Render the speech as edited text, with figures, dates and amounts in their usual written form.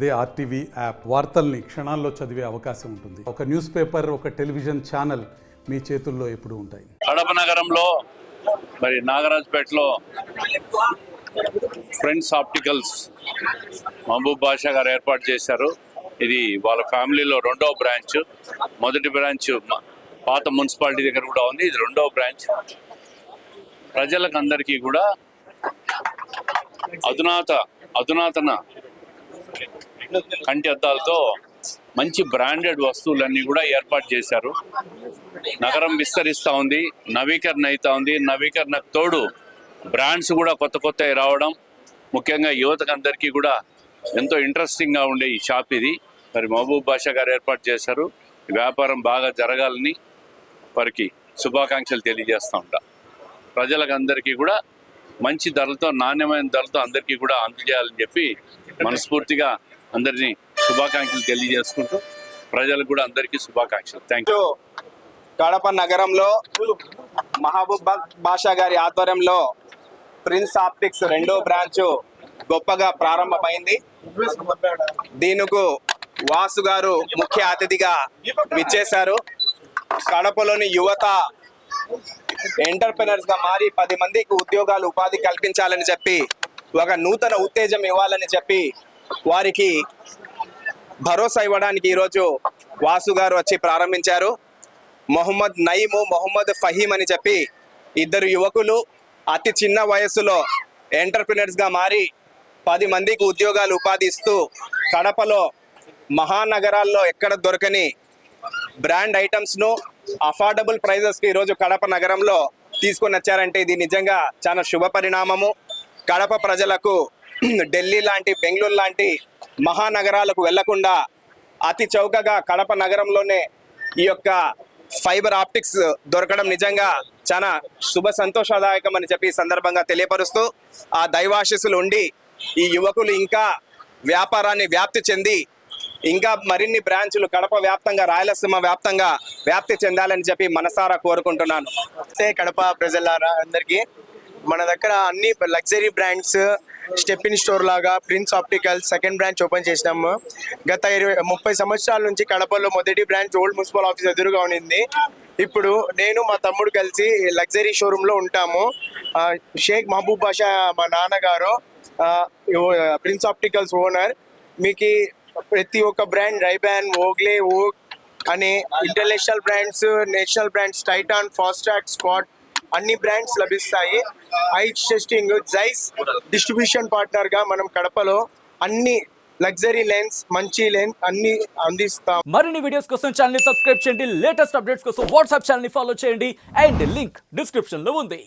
అదే RTV app వార్తల్ని క్షణాల్లో చదివే అవకాశం ఉంటుంది. ఒక న్యూస్ పేపర్, ఒక టెలివిజన్ ఛానల్ మీ చేతుల్లో ఎప్పుడూ ఉంటాయి. కడప నగరంలో మరి నాగరాజ్పేటలో ఫ్రెండ్స్ ఆప్టికల్స్ మహబూబ్ బాషా గారు ఏర్పాటు చేశారు. ఇది వాళ్ళ ఫ్యామిలీలో రెండవ బ్రాంచ్. మొదటి బ్రాంచ్ పాత మున్సిపాలిటీ దగ్గర కూడా ఉంది. ఇది రెండవ బ్రాంచ్. ప్రజలకు అందరికీ కూడా అధునాతన కంటి అద్దాలతో మంచి బ్రాండెడ్ వస్తువులన్నీ కూడా ఏర్పాటు చేశారు. నగరం విస్తరిస్తూ ఉంది, నవీకరణ అవుతా ఉంది. నవీకరణకు తోడు బ్రాండ్స్ కూడా కొత్త రావడం, ముఖ్యంగా యువతకు అందరికీ కూడా ఎంతో ఇంట్రెస్టింగ్గా ఉండే ఈ షాప్ ఇది. మరి మహబూబ్ బాషా గారు ఏర్పాటు చేశారు. వ్యాపారం బాగా జరగాలని వారికి శుభాకాంక్షలు తెలియజేస్తూ ఉంటా. ప్రజలకు అందరికీ కూడా మంచి ధరలతో, నాణ్యమైన ధరలతో అందరికీ కూడా అందజేయాలని చెప్పి మనస్ఫూర్తిగా అందరినీ శుభాకాంక్షలు తెలియజేసుకుంటూ ప్రజలకు కూడా అందరికీ శుభాకాంక్షలు. Thank you. కడప నగరంలో మహబూబ్ బాషా గారి ఆధ్వర్యంలో ప్రిన్స్ ఆప్టిక్స్ రెండో బ్రాంచ్ గొప్పగా ప్రారంభమైంది. దీనికి వాసు గారు ముఖ్య అతిథిగా విచ్చేశారు. కడపలోని యువత ఎంటర్ప్రెనర్స్ గా మారి 10 మందికి ఉద్యోగాలు, ఉపాధి కల్పించాలని చెప్పి, ఒక నూతన ఉత్తేజం ఇవ్వాలని చెప్పి వారికి భరోసా ఇవ్వడానికి ఈరోజు వాసు గారు వచ్చి ప్రారంభించారు. మొహమ్మద్ నయీము, మొహమ్మద్ ఫహీం అని చెప్పి ఇద్దరు యువకులు అతి చిన్న వయస్సులో ఎంటర్ప్రెనర్స్ గా మారి 10 మందికి ఉద్యోగాలు, ఉపాధి ఇస్తూ కడపలో మహానగరాల్లో ఎక్కడ దొరకని బ్రాండ్ ఐటమ్స్ ను అఫోర్డబుల్ ప్రైజెస్ కి ఈరోజు కడప నగరంలో తీసుకొని వచ్చారంటే ఇది నిజంగా చాలా శుభ పరిణామము. కడప ప్రజలకు ఢిల్లీ లాంటి, బెంగళూరు లాంటి మహానగరాలకు వెళ్లకుండా అతి చౌకగా కడప నగరంలోనే ఈ యొక్క ఫైబర్ ఆప్టిక్స్ దొరకడం నిజంగా చాలా శుభ సంతోషదాయకం అని చెప్పి సందర్భంగా తెలియపరుస్తూ, ఆ దైవాశీస్సులు ఉండి ఈ యువకులు ఇంకా వ్యాపారాన్ని వ్యాప్తి చెంది ఇంకా మరిన్ని బ్రాంచులు కడప వ్యాప్తంగా, రాయలసీమ వ్యాప్తంగా వ్యాప్తి చెందాలని చెప్పి మనసారా కోరుకుంటున్నాను. కడప ప్రజలారా అందరికీ మన దగ్గర అన్ని లగ్జరీ బ్రాండ్స్, స్టెప్పిన్ స్టోర్ లాగా prince opticals second branch open చేసినాము. గత 30 సంవత్సరాల నుంచి కడపలో మొదటి బ్రాంచ్ ఓల్డ్ మున్సిపల్ ఆఫీస్ ఎదురుగా ఉంది. ఇప్పుడు నేను మా తమ్ముడు కలిసి లగ్జరీ షోరూమ్ లో ఉంటాము. షేక్ మహబూబ్ బాషా మా నాన్నగారు ప్రిన్స్ ఆప్టికల్స్ ఓనర్. మీకు ప్రతి ఒక్క బ్రాండ్, రైబ్యాన్, ఓగ్లే, ఓక్ అనే international brands, national brands, Titan, Fastrack, Scott అన్ని బ్రాండ్స్ లభిస్తాయి. I testing, Jain distribution partner గా మనం కడపలో అన్ని లగ్జరీ లెన్స్, మంచి లెన్స్ అన్ని అందిస్తాం. మరిన్ని వీడియోస్ కోసం ఛానల్ ని సబ్స్క్రైబ్ చేయండి. లేటెస్ట్ అప్డేట్స్ కోసం వాట్సాప్ ఛానల్ ని ఫాలో చేయండి. అండ్ లింక్ డిస్క్రిప్షన్ లో ఉంది.